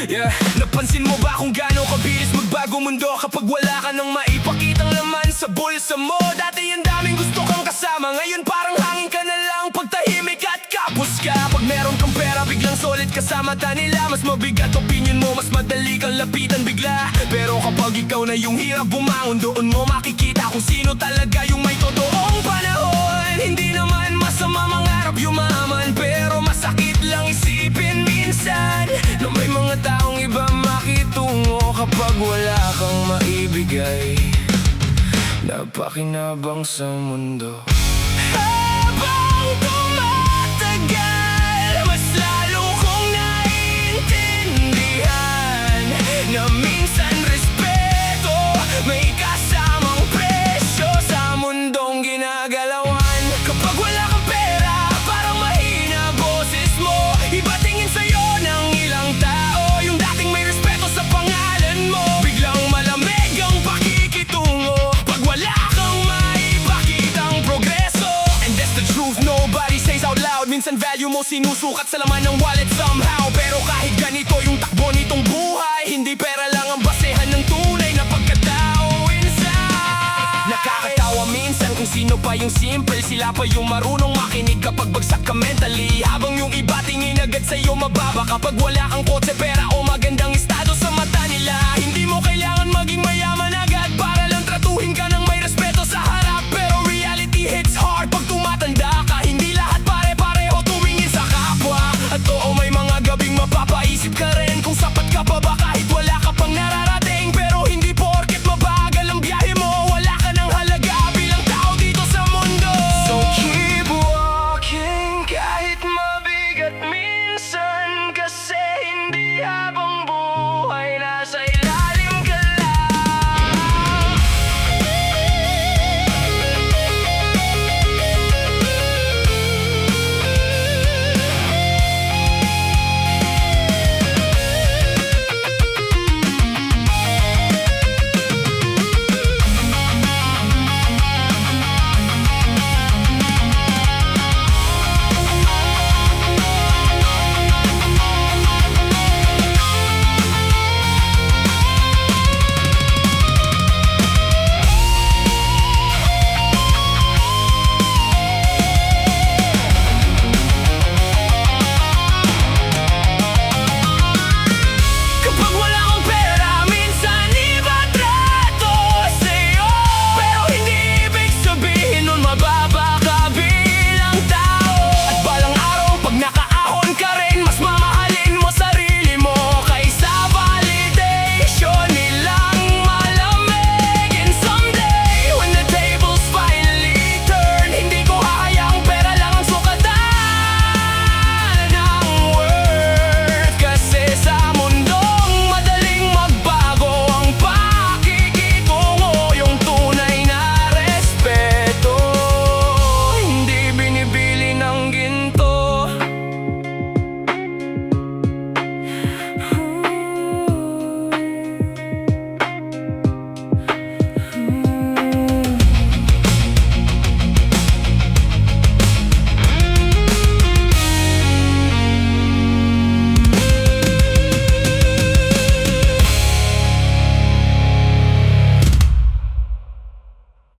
Yeah. Napansin mo ba kung gaano kabilis magbago mundo kapag wala ka nang maipakitang laman sa bulsa mo? Dati ang daming gusto kang kasama, ngayon parang hangin ka na lang pag tahimik at kapos ka. Pag meron kang pera, biglang solid ka sa mata nila. Mas mabigat opinion mo, mas madali kang lapitan bigla. Pero kapag ikaw na yung hirap bumangon, doon mo makikita kung sino talaga yung may totoong panahon. Hindi naman masama mangarap yumaman, pero masakit lang isipin minsan na may mga taong iba makitungo kapag wala kang maibigay. Napakinabang sa mundo. Habang tumatagal, mas lalo kong naiintindihan na minsan respeto may kasamang presyo sa mundong ginagalawan. Kapag wala kang pera, parang mahina boses mo. Iba tingin sa'yo ng ilang tao, yung dating may respeto sa pangalan mo, biglang malamig ang pakikitungo pag wala kang maipakitang progreso. And that's the truth, nobody says out loud. Minsan value mo sinusukat sa laman ng wallet somehow. Pero kahit ganito yung takbo nitong buhay, hindi pera lang ang basehan ng tunay na pagkatao inside. Nakakatawa minsan kung sino pa yung simple, sila pa yung marunong makinig kapag bagsak ka mentally. Habang yung iba tingin agad sa'yo mababa kapag wala kang kotse, pera o magandang estado sa mata nila. Hindi mo kailangan